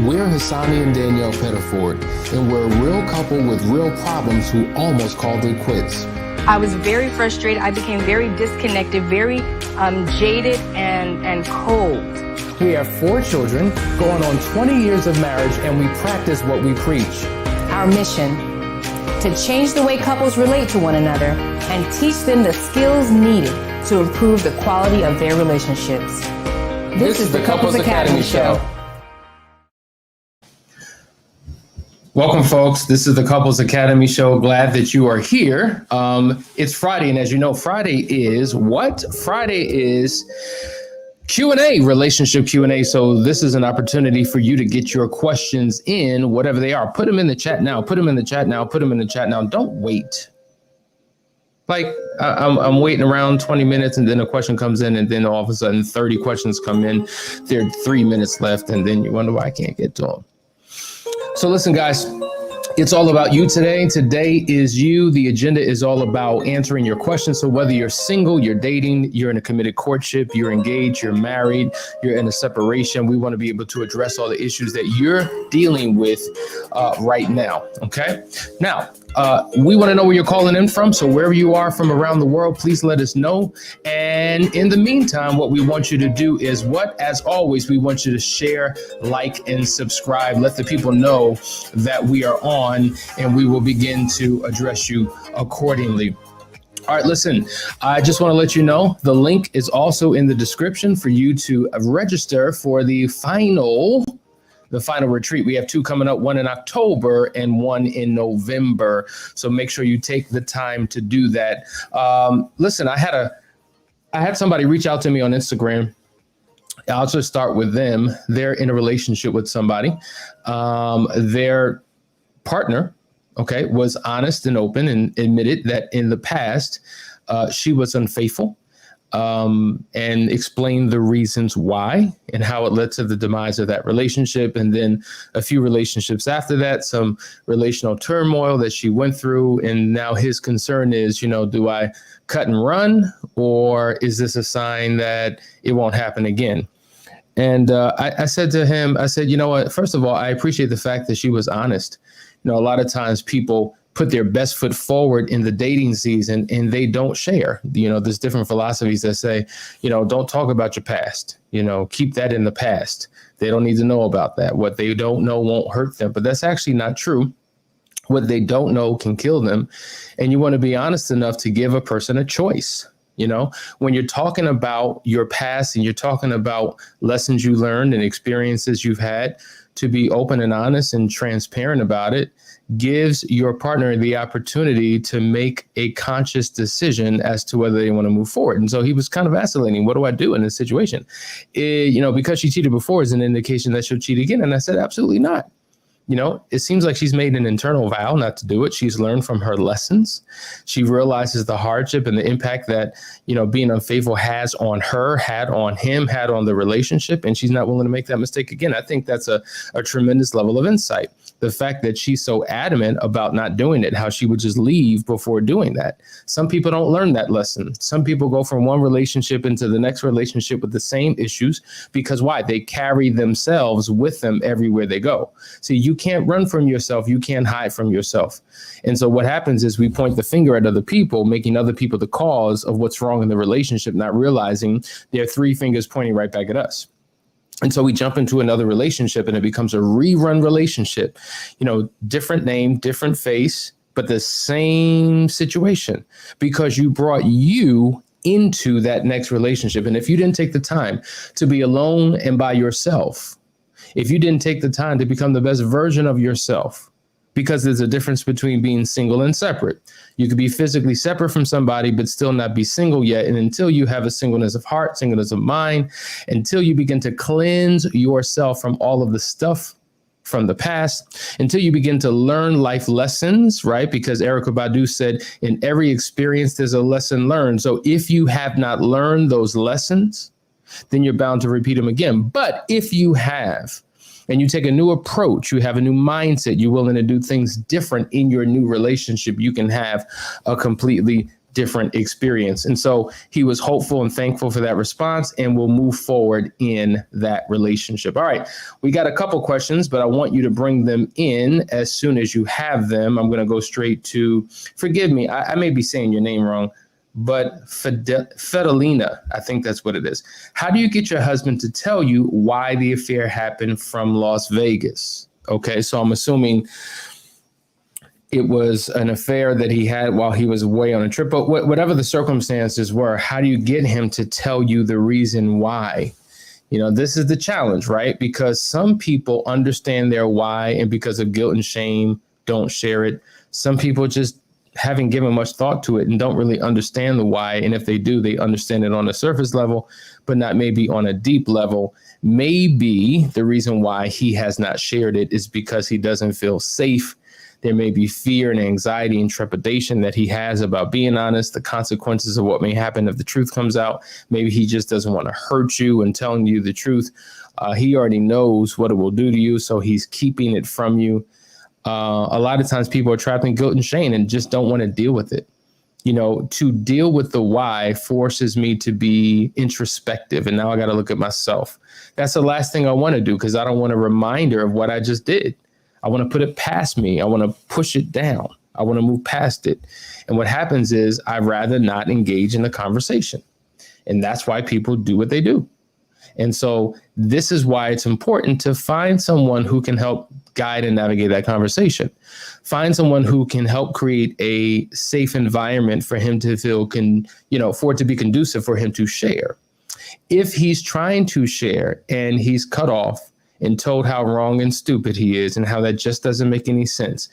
We're Hassani and Danielle Pettiford, and we're a real couple with real problems who almost called it quits. I was very frustrated. I became very disconnected, very jaded and cold. We have 4 children, going on 20 years of marriage, and we practice what we preach. Our mission, to change the way couples relate to one another and teach them the skills needed to improve the quality of their relationships. This is the Couples Academy Show. Welcome, folks. This is the Couples Academy Show. Glad that you are here. It's Friday, and as you know, Friday is what? Friday is Q&A, relationship Q&A. So this is an opportunity for you to get your questions in, whatever they are. Put them in the chat now. Put them in the chat now. Put them in the chat now. Don't wait. Like I'm waiting around 20 minutes, and then a question comes in, and then all of a sudden 30 questions come in. There are 3 minutes left, and then you wonder why I can't get to them. So listen, guys, it's all about you today. Today is you. The agenda is all about answering your questions. So whether you're single, you're dating, you're in a committed courtship, you're engaged, you're married, you're in a separation, we want to be able to address all the issues that you're dealing with right now. Okay. Now, we want to know where you're calling in from. So wherever you are from around the world, please let us know. And in the meantime, what we want you to do is as always, we want you to share, like, and subscribe. Let the people know that we are on, and we will begin to address you accordingly. All right, listen, I just want to let you know the link is also in the description for you to register for the final retreat. We have 2 coming up, one in October and one in November. So make sure you take the time to do that. Listen, I had somebody reach out to me on Instagram. I'll just start with them. They're in a relationship with somebody. Their partner, was honest and open and admitted that in the past, she was unfaithful. And explain the reasons why and how it led to the demise of that relationship. And then a few relationships after that, some relational turmoil that she went through. And now his concern is, do I cut and run, or is this a sign that it won't happen again? And I said to him, you know what, first of all, I appreciate the fact that she was honest. A lot of times people put their best foot forward in the dating season and they don't share. There's different philosophies that say, don't talk about your past, keep that in the past. They don't need to know about that. What they don't know won't hurt them, but that's actually not true. What they don't know can kill them. And you want to be honest enough to give a person a choice. When you're talking about your past and you're talking about lessons you learned and experiences you've had, to be open and honest and transparent about it gives your partner the opportunity to make a conscious decision as to whether they want to move forward. And so he was kind of vacillating. What do I do in this situation? Because she cheated before is an indication that she'll cheat again. And I said, absolutely not. It seems like she's made an internal vow not to do it. She's learned from her lessons. She realizes the hardship and the impact that, being unfaithful has on her, had on him, had on the relationship. And she's not willing to make that mistake again. I think that's a tremendous level of insight. The fact that she's so adamant about not doing it, how she would just leave before doing that. Some people don't learn that lesson. Some people go from one relationship into the next relationship with the same issues because why? They carry themselves with them everywhere they go. So you can't run from yourself. You can't hide from yourself. And so what happens is we point the finger at other people, making other people the cause of what's wrong in the relationship, not realizing there are 3 fingers pointing right back at us. And so we jump into another relationship and it becomes a rerun relationship, different name, different face, but the same situation because you brought you into that next relationship. And if you didn't take the time to be alone and by yourself, if you didn't take the time to become the best version of yourself, because there's a difference between being single and separate. You could be physically separate from somebody, but still not be single yet. And until you have a singleness of heart, singleness of mind, until you begin to cleanse yourself from all of the stuff from the past, until you begin to learn life lessons, right? Because Erykah Badu said, in every experience, there's a lesson learned. So if you have not learned those lessons, then you're bound to repeat them again. But if you have, and you take a new approach, you have a new mindset, you're willing to do things different in your new relationship, you can have a completely different experience. And so he was hopeful and thankful for that response and will move forward in that relationship. All right, we got a couple questions, but I want you to bring them in as soon as you have them. I'm going to go straight to, forgive me, I may be saying your name wrong, but Fidelina, I think that's what it is. How do you get your husband to tell you why the affair happened from Las Vegas? Okay, so I'm assuming it was an affair that he had while he was away on a trip, but whatever the circumstances were, how do you get him to tell you the reason why? You know, this is the challenge, right? Because some people understand their why and because of guilt and shame, don't share it. Some people just haven't given much thought to it and don't really understand the why. And if they do, they understand it on a surface level, but not maybe on a deep level. Maybe the reason why he has not shared it is because he doesn't feel safe. There may be fear and anxiety and trepidation that he has about being honest, the consequences of what may happen if the truth comes out. Maybe he just doesn't want to hurt you and telling you the truth. He already knows what it will do to you, so he's keeping it from you. A lot of times people are trapped in guilt and shame and just don't want to deal with it. You know, to deal with the why forces me to be introspective. And now I got to look at myself. That's the last thing I want to do because I don't want a reminder of what I just did. I want to put it past me. I want to push it down. I want to move past it. And what happens is I'd rather not engage in the conversation. And that's why people do what they do. And so this is why it's important to find someone who can help guide and navigate that conversation. Find someone who can help create a safe environment for him to feel, for it to be conducive for him to share. If he's trying to share and he's cut off and told how wrong and stupid he is and how that just doesn't make any sense.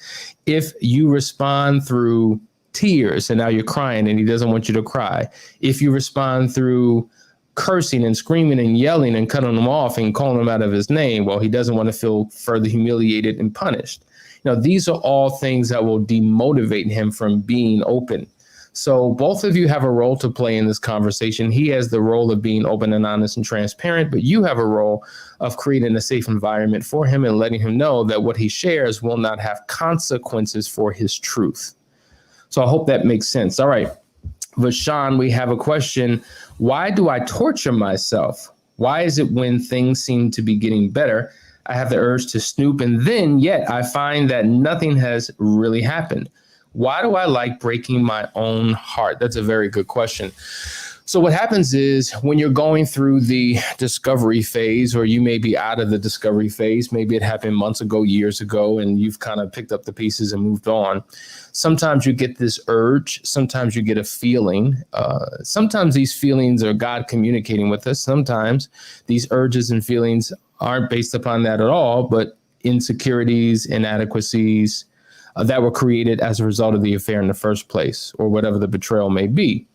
If you respond through tears and now you're crying and he doesn't want you to cry. If you respond through cursing and screaming and yelling and cutting him off and calling him out of his name, well, he doesn't want to feel further humiliated and punished. You know, these are all things that will demotivate him from being open. So both of you have a role to play in this conversation. He has the role of being open and honest and transparent, but you have a role of creating a safe environment for him and letting him know that what he shares will not have consequences for his truth. So I hope that makes sense. All right, Vashan, we have a question. Why do I torture myself? Why is it when things seem to be getting better, I have the urge to snoop and then yet I find that nothing has really happened? Why do I like breaking my own heart? That's a very good question. So what happens is when you're going through the discovery phase, or you may be out of the discovery phase, maybe it happened months ago, years ago, and you've kind of picked up the pieces and moved on. Sometimes you get this urge. Sometimes you get a feeling. Sometimes these feelings are God communicating with us. Sometimes these urges and feelings aren't based upon that at all, but insecurities, inadequacies, that were created as a result of the affair in the first place, or whatever the betrayal may be.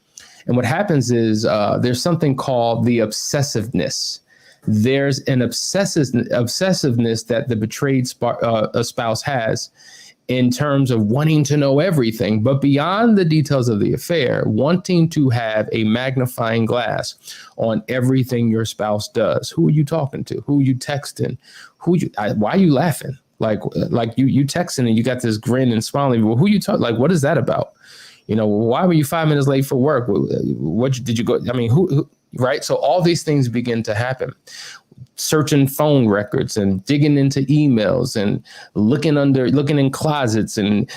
And what happens is there's something called the obsessiveness. There's an obsessiveness that the betrayed spouse has in terms of wanting to know everything, but beyond the details of the affair, wanting to have a magnifying glass on everything your spouse does. Who are you talking to? Who are you texting? Why are you laughing? Like you texting and you got this grin and smiling. Well, who you talk? Like, what is that about? You know, why were you 5 minutes late for work? What did you go? I mean, who right? So all these things begin to happen. Searching phone records and digging into emails and looking in closets and,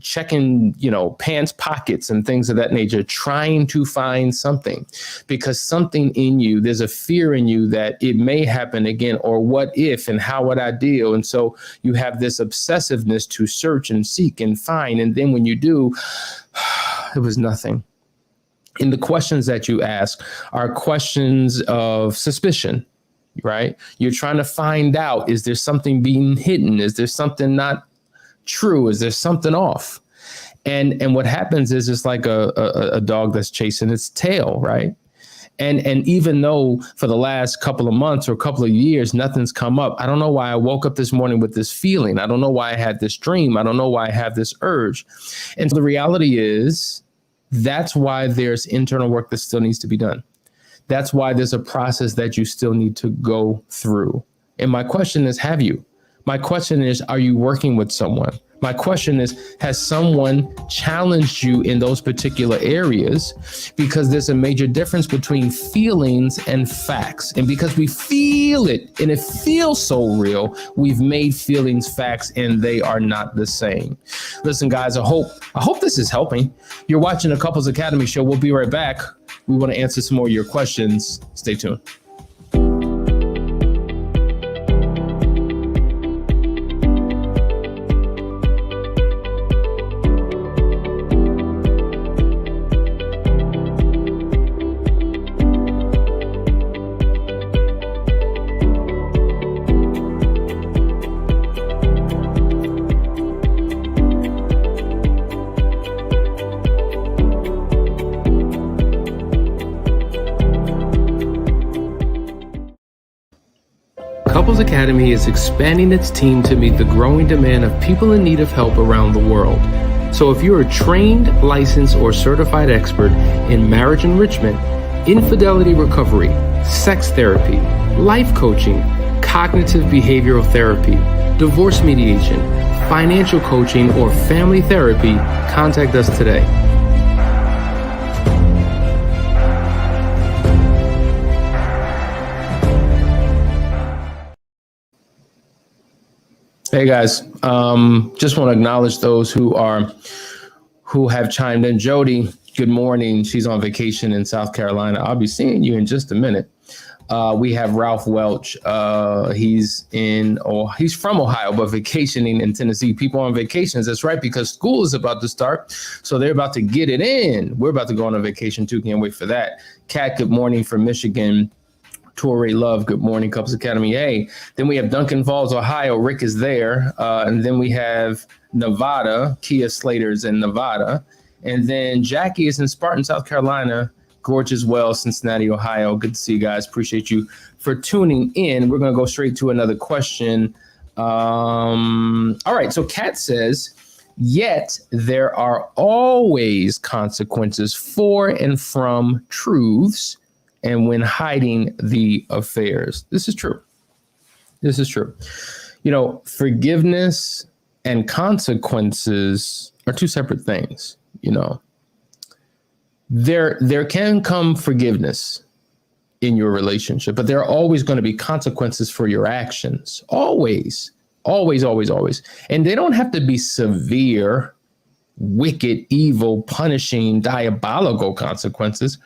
checking, pants pockets and things of that nature, trying to find something, because something in you, there's a fear in you that it may happen again, or what if, and how would I deal? And so you have this obsessiveness to search and seek and find. And then when you do, it was nothing. And the questions that you ask are questions of suspicion. Right? You're trying to find out, is there something being hidden? Is there something not true? Is there something off? And what happens is it's like a dog that's chasing its tail, right? And even though for the last couple of months or couple of years, nothing's come up, I don't know why I woke up this morning with this feeling. I don't know why I had this dream. I don't know why I have this urge. And so the reality is that's why there's internal work that still needs to be done. That's why there's a process that you still need to go through. And my question is, have you? My question is, are you working with someone? My question is, has someone challenged you in those particular areas? Because there's a major difference between feelings and facts. And because we feel it and it feels so real, we've made feelings facts and they are not the same. Listen, guys, I hope this is helping. You're watching the Couples Academy show. We'll be right back. We want to answer some more of your questions. Stay tuned. Couples Academy is expanding its team to meet the growing demand of people in need of help around the world. So if you're a trained, licensed, or certified expert in marriage enrichment, infidelity recovery, sex therapy, life coaching, cognitive behavioral therapy, divorce mediation, financial coaching, or family therapy, contact us today. Hey guys, just want to acknowledge those who have chimed in. Jody, good morning. She's on vacation in South Carolina. I'll be seeing you in just a minute. We have Ralph Welch. He's from Ohio, but vacationing in Tennessee. People on vacations. That's right, because school is about to start. So they're about to get it in. We're about to go on a vacation too. Can't wait for that. Kat, good morning from Michigan. Torrey Love, good morning, Couples Academy. Hey, then we have Duncan Falls, Ohio. Rick is there. And then we have Nevada. Kia Slater's in Nevada. And then Jackie is in Spartan, South Carolina. Gorgeous Wells, Cincinnati, Ohio. Good to see you guys. Appreciate you for tuning in. We're going to go straight to another question. All right. So Kat says, yet there are always consequences for and from truths and when hiding the affairs. This is true. This is true. You know, forgiveness and consequences are two separate things. You know, there can come forgiveness in your relationship, but there are always going to be consequences for your actions. Always, always, always, always. And they don't have to be severe, wicked, evil, punishing, diabolical consequences.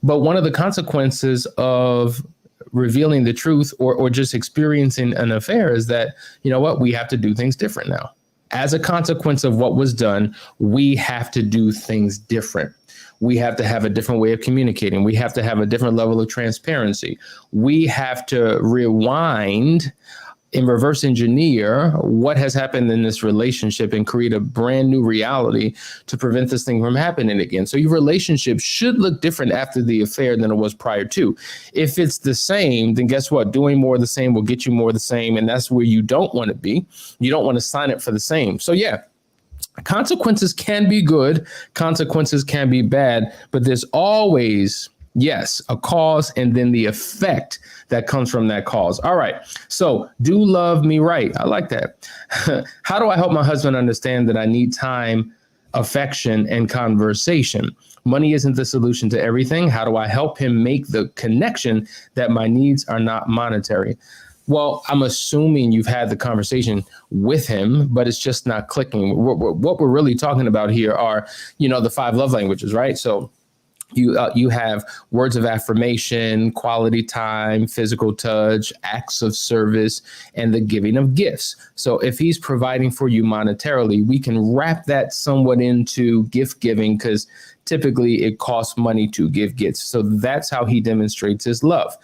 But one of the consequences of revealing the truth or just experiencing an affair is that, you know what, we have to do things different now. As a consequence of what was done, we have to do things different. We have to have a different way of communicating. We have to have a different level of transparency. We have to rewind and reverse engineer what has happened in this relationship and create a brand new reality to prevent this thing from happening again. So your relationship should look different after the affair than it was prior to. If it's the same, then guess what? Doing more of the same will get you more of the same. And that's where you don't want to be. You don't want to sign up for the same. So yeah, consequences can be good. Consequences can be bad, but there's always, yes, a cause and then the effect that comes from that cause. All right. So do love me right. I like that. How do I help my husband understand that I need time, affection, and conversation? Money isn't the solution to everything. How do I help him make the connection that my needs are not monetary? Well, I'm assuming you've had the conversation with him, but it's just not clicking. What we're really talking about here are, you know, the 5 love languages, right? So you have words of affirmation, quality time, physical touch, acts of service, and the giving of gifts. So if he's providing for you monetarily, we can wrap that somewhat into gift giving because typically it costs money to give gifts. So that's how he demonstrates his love.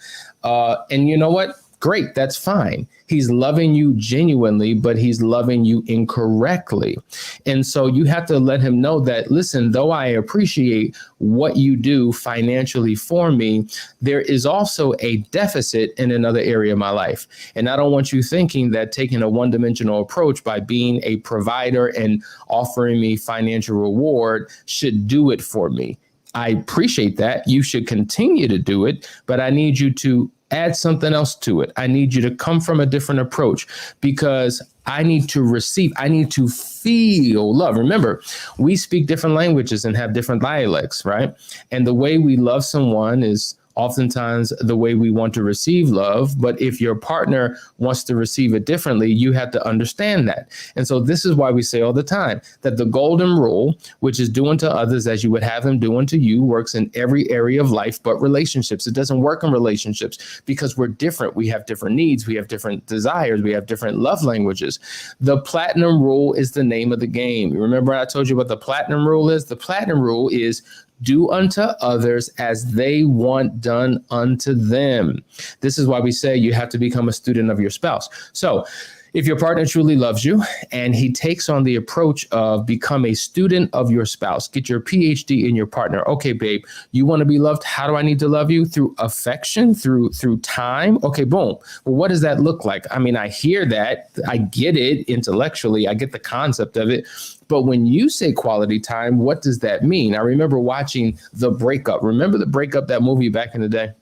And you know what? Great, that's fine. He's loving you genuinely, but he's loving you incorrectly. And so you have to let him know that, listen, though I appreciate what you do financially for me, there is also a deficit in another area of my life. And I don't want you thinking that taking a one-dimensional approach by being a provider and offering me financial reward should do it for me. I appreciate that. You should continue to do it, but I need you to add something else to it. I need you to come from a different approach because I need to receive, I need to feel love. Remember, we speak different languages and have different dialects, right? And the way we love someone is oftentimes the way we want to receive love. But if your partner wants to receive it differently, you have to understand that. And so this is why we say all the time that the golden rule, which is do unto others as you would have them do unto you, works in every area of life but relationships. It doesn't work in relationships because we're different. We have different needs. We have different desires. We have different love languages. The platinum rule is the name of the game. Remember I told you what the platinum rule is? The platinum rule is do unto others as they want done unto them. This is why we say you have to become a student of your spouse. So if your partner truly loves you and he takes on the approach of become a student of your spouse, get your PhD in your partner. Okay, babe, you want to be loved? How do I need to love you? Through affection, through time? Okay, boom. Well, what does that look like? I mean, I hear that. I get it intellectually. I get the concept of it. But when you say quality time, what does that mean? I remember watching The Breakup. Remember The Breakup, that movie back in the day?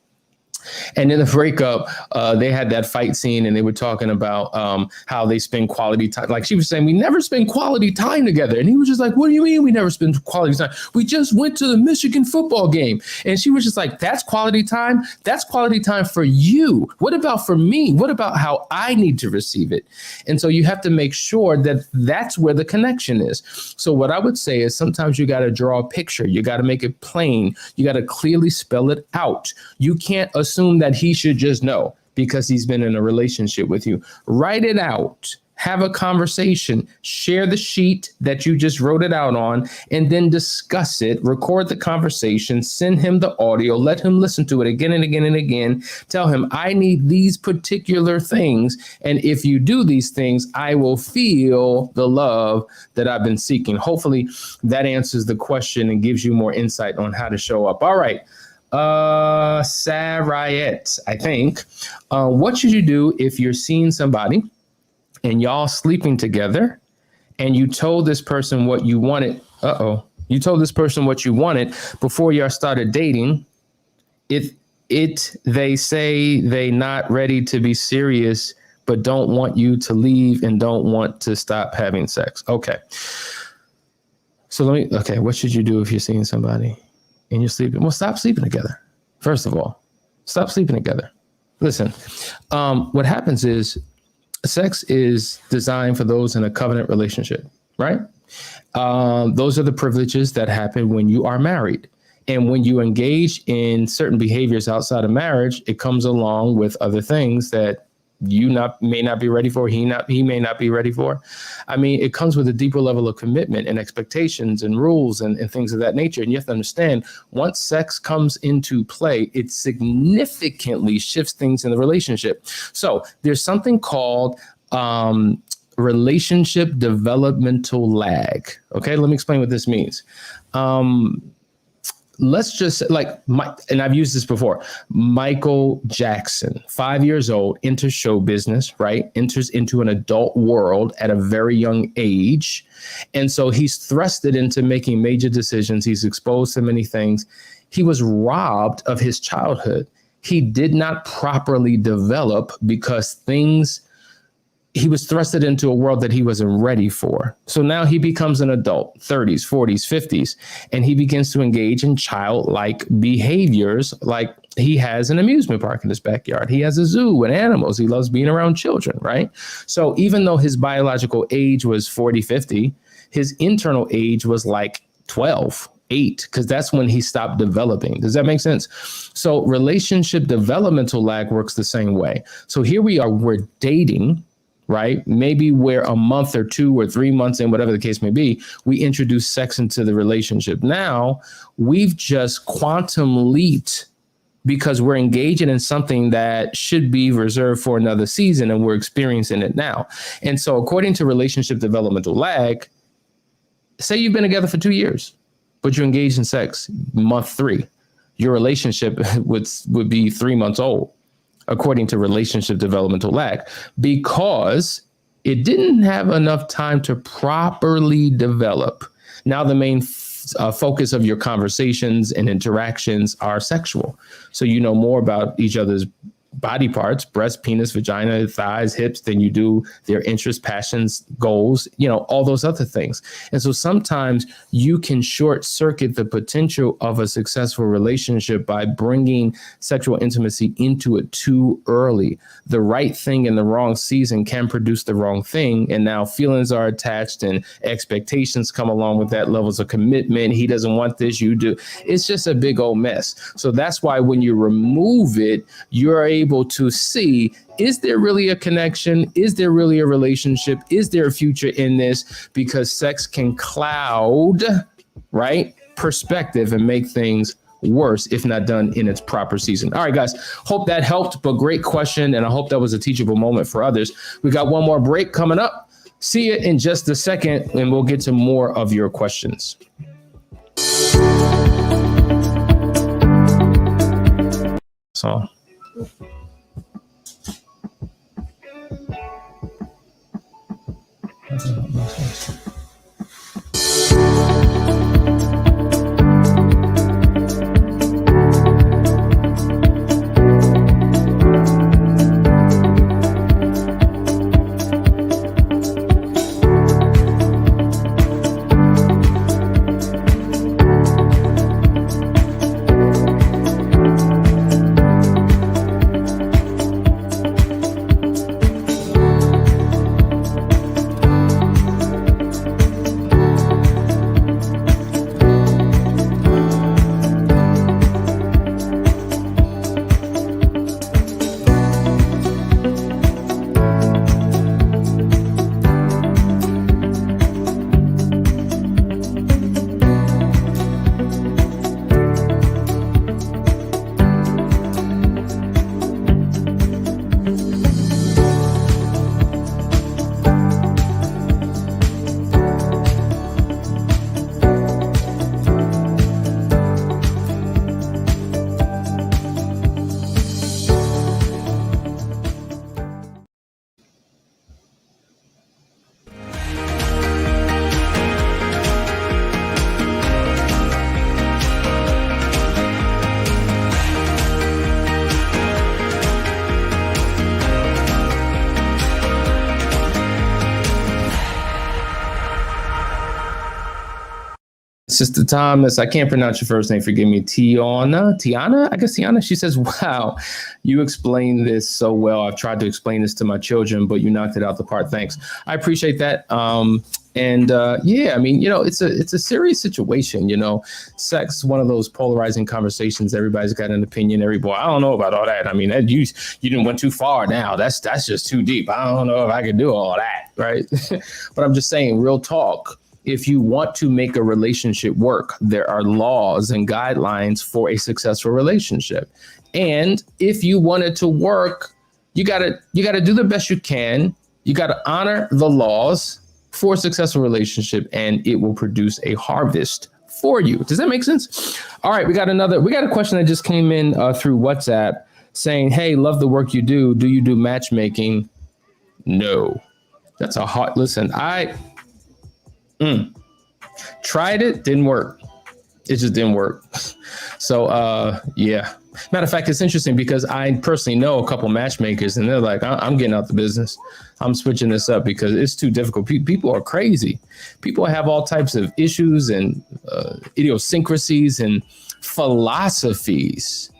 And in The Breakup, they had that fight scene and they were talking about how they spend quality time. Like she was saying, we never spend quality time together. And he was just like, what do you mean we never spend quality time? We just went to the Michigan football game. And she was just like, that's quality time. That's quality time for you. What about for me? What about how I need to receive it? And so you have to make sure that that's where the connection is. So what I would say is sometimes you got to draw a picture. You got to make it plain. You got to clearly spell it out. You can't assume that he should just know because he's been in a relationship with you. Write it out. Have a conversation, share the sheet that you just wrote it out on, and then discuss it, record the conversation, send him the audio, let him listen to it again and again and again. Tell him, I need these particular things. And if you do these things, I will feel the love that I've been seeking. Hopefully that answers the question and gives you more insight on how to show up. All right. Sarayet, I think. What should you do if you're seeing somebody and y'all sleeping together and you told this person what you wanted? You told this person what you wanted before y'all started dating. They say they not ready to be serious, but don't want you to leave and don't want to stop having sex. Okay. So what should you do if you're seeing somebody and you're sleeping? Well, stop sleeping together. First of all, stop sleeping together. Listen, what happens is sex is designed for those in a covenant relationship, right? Those are the privileges that happen when you are married. And when you engage in certain behaviors outside of marriage, it comes along with other things that may not be ready for, he may not be ready for. I mean, it comes with a deeper level of commitment and expectations and rules and things of that nature. And you have to understand, once sex comes into play, it significantly shifts things in the relationship. So there's something called relationship developmental lag. Okay, let me explain what this means. Let's just and I've used this before. Michael Jackson, 5 years old, enters show business, right? Enters into an adult world at a very young age. And so he's thrusted into making major decisions. He's exposed to many things. He was robbed of his childhood. He did not properly develop because he was thrusted into a world that he wasn't ready for. So now he becomes an adult, 30s, 40s, 50s, and he begins to engage in childlike behaviors. Like he has an amusement park in his backyard. He has a zoo and animals. He loves being around children, right? So even though his biological age was 40, 50, his internal age was like 12, 8, because that's when he stopped developing. Does that make sense? So relationship developmental lag works the same way. So here we are, we're dating, right? Maybe we're a month or 2 or 3 months in, whatever the case may be, we introduce sex into the relationship. Now we've just quantum leaped because we're engaging in something that should be reserved for another season and we're experiencing it now. And so according to relationship developmental lag, say you've been together for 2 years, but you engaged in sex month 3, your relationship would be 3 months old, according to relationship developmental lag, because it didn't have enough time to properly develop. Now the main focus of your conversations and interactions are sexual. So you know more about each other's body parts, breast, penis, vagina, thighs, hips, than you do their interests, passions, goals, all those other things. And so sometimes you can short circuit the potential of a successful relationship by bringing sexual intimacy into it too early. The right thing in the wrong season can produce the wrong thing. And now feelings are attached and expectations come along with that, levels of commitment. He doesn't want this, you do. It's just a big old mess. So that's why when you remove it, you're able to see, is there really a connection? Is there really a relationship? Is there a future in this? Because sex can cloud, right, perspective and make things worse if not done in its proper season. All right, guys, hope that helped, but great question. And I hope that was a teachable moment for others. We got one more break coming up. See you in just a second, and we'll get to more of your questions. So. Sister Thomas, I can't pronounce your first name. Forgive me. Tiana, I guess Tiana. She says, wow, you explained this so well. I've tried to explain this to my children, but you knocked it out the park. Thanks. I appreciate that. Yeah, I mean, it's a serious situation. Sex, one of those polarizing conversations. Everybody's got an opinion. I don't know about all that. I mean, you didn't went too far now. That's just too deep. I don't know if I could do all that. Right. But I'm just saying, real talk. If you want to make a relationship work, there are laws and guidelines for a successful relationship. And if you want it to work, you gotta do the best you can. You gotta honor the laws for a successful relationship, and it will produce a harvest for you. Does that make sense? All right, we got a question that just came in through WhatsApp saying, hey, love the work you do. Do you do matchmaking? No. That's a hard, listen, tried it, didn't work. It just didn't work. So, yeah. Matter of fact, it's interesting because I personally know a couple matchmakers and they're like, I'm getting out the business. I'm switching this up because it's too difficult. People are crazy. People have all types of issues and idiosyncrasies and philosophies.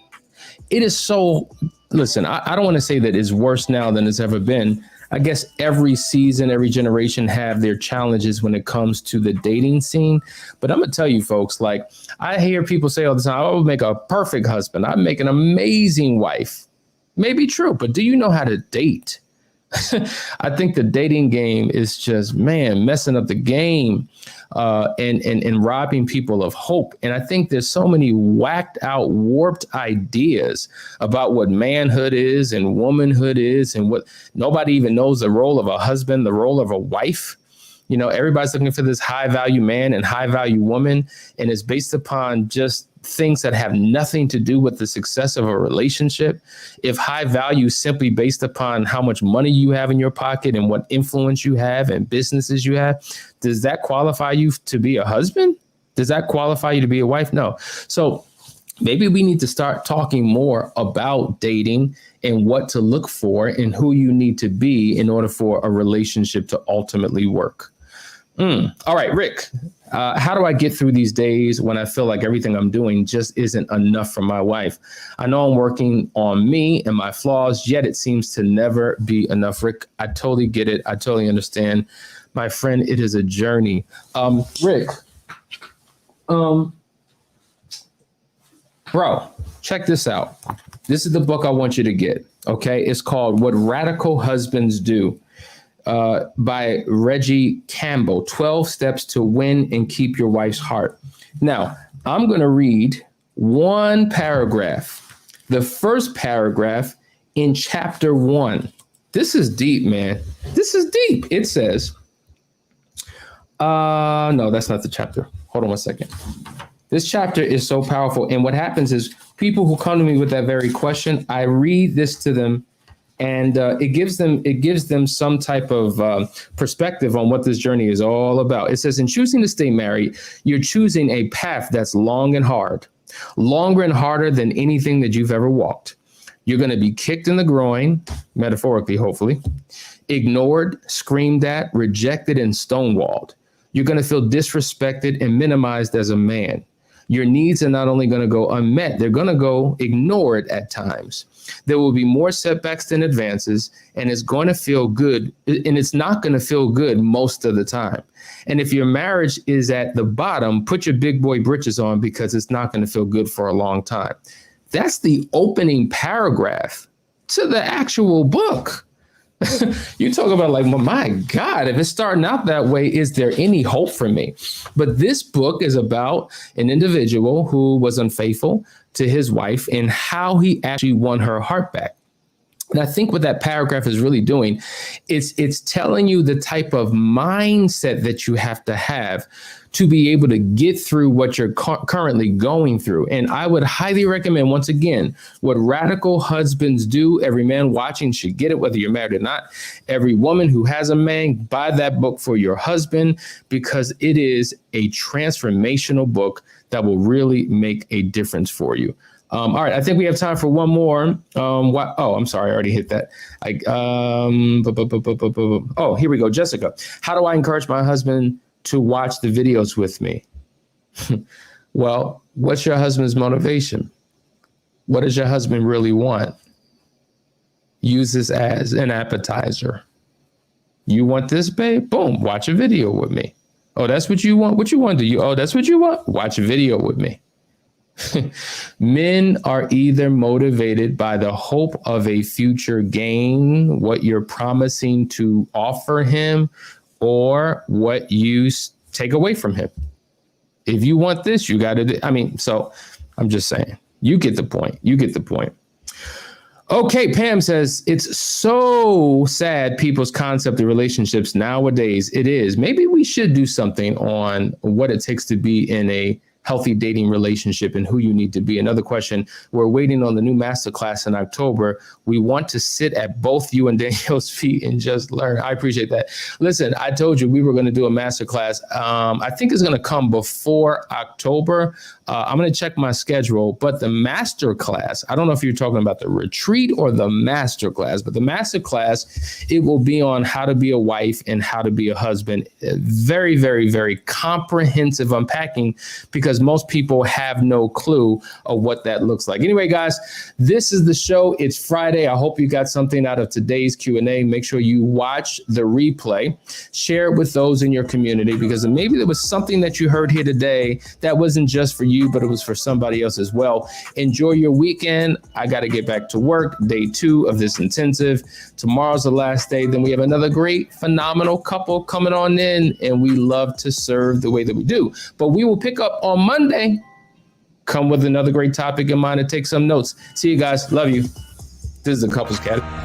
It is so, listen, I don't want to say that it's worse now than it's ever been. I guess every season, every generation have their challenges when it comes to the dating scene. But I'm going to tell you folks, like I hear people say all the time, I will make a perfect husband. I'd make an amazing wife. Maybe true, but do you know how to date? I think the dating game is just, messing up the game and robbing people of hope. And I think there's so many whacked out, warped ideas about what manhood is and womanhood is and what nobody even knows the role of a husband, the role of a wife. Everybody's looking for this high value man and high value woman. And it's based upon just things that have nothing to do with the success of a relationship. If high value is simply based upon how much money you have in your pocket and what influence you have and businesses you have, does that qualify you to be a husband? Does that qualify you to be a wife? No. So maybe we need to start talking more about dating and what to look for and who you need to be in order for a relationship to ultimately work. All right, Rick, how do I get through these days when I feel like everything I'm doing just isn't enough for my wife? I know I'm working on me and my flaws, yet it seems to never be enough. Rick, I totally get it. I totally understand. My friend, it is a journey. Rick, bro, check this out. This is the book I want you to get, okay? It's called What Radical Husbands Do. By Reggie Campbell, 12 Steps to Win and Keep Your Wife's Heart. Now, I'm going to read one paragraph, the first paragraph in chapter 1. This is deep, man. This is deep. It says, no, that's not the chapter. Hold on one second. This chapter is so powerful. And what happens is people who come to me with that very question, I read this to them. And it gives them some type of perspective on what this journey is all about. It says, in choosing to stay married, you're choosing a path that's long and hard, longer and harder than anything that you've ever walked. You're going to be kicked in the groin, metaphorically, hopefully, ignored, screamed at, rejected, and stonewalled. You're going to feel disrespected and minimized as a man. Your needs are not only going to go unmet, they're going to go ignored at times. There will be more setbacks than advances, and it's going to feel good, and it's not going to feel good most of the time. And if your marriage is at the bottom, put your big boy britches on because it's not going to feel good for a long time. That's the opening paragraph to the actual book. You talk about like, well, my God, if it's starting out that way, is there any hope for me? But this book is about an individual who was unfaithful to his wife and how he actually won her heart back. And I think what that paragraph is really doing is it's telling you the type of mindset that you have to be able to get through what you're currently going through. And I would highly recommend, once again, What Radical Husbands Do. Every man watching should get it, whether you're married or not. Every woman who has a man, buy that book for your husband, because it is a transformational book that will really make a difference for you. All right, I think we have time for one more. I'm sorry, I already hit that. Here we go, Jessica. How do I encourage my husband to watch the videos with me? Well, what's your husband's motivation? What does your husband really want? Use this as an appetizer. You want this, babe? Boom, watch a video with me. Oh, that's what you want? What you want? That's what you want? Watch a video with me. Men are either motivated by the hope of a future gain, what you're promising to offer him, or what you take away from him. If you want this, you got to, so I'm just saying, you get the point. You get the point. Okay, Pam says, it's so sad people's concept of relationships nowadays. It is. Maybe we should do something on what it takes to be in a healthy dating relationship and who you need to be. Another question, we're waiting on the new masterclass in October. We want to sit at both you and Danielle's feet and just learn. I appreciate that. Listen, I told you we were going to do a masterclass. I think it's going to come before October. I'm going to check my schedule, but the masterclass, I don't know if you're talking about the retreat or the masterclass, but the masterclass, it will be on how to be a wife and how to be a husband. Very, very, very comprehensive unpacking, because most people have no clue of what that looks like. Anyway, guys, this is the show. It's Friday. I hope you got something out of today's Q&A. Make sure you watch the replay, share it with those in your community, because maybe there was something that you heard here today that wasn't just for you, but it was for somebody else as well. Enjoy your weekend. I got to get back to work. Day 2 of this intensive. Tomorrow's the last day. Then we have another great, phenomenal couple coming on in, and we love to serve the way that we do. But we will pick up on Monday. Come with another great topic in mind and take some notes. See you guys. Love you. This is the Couples Academy.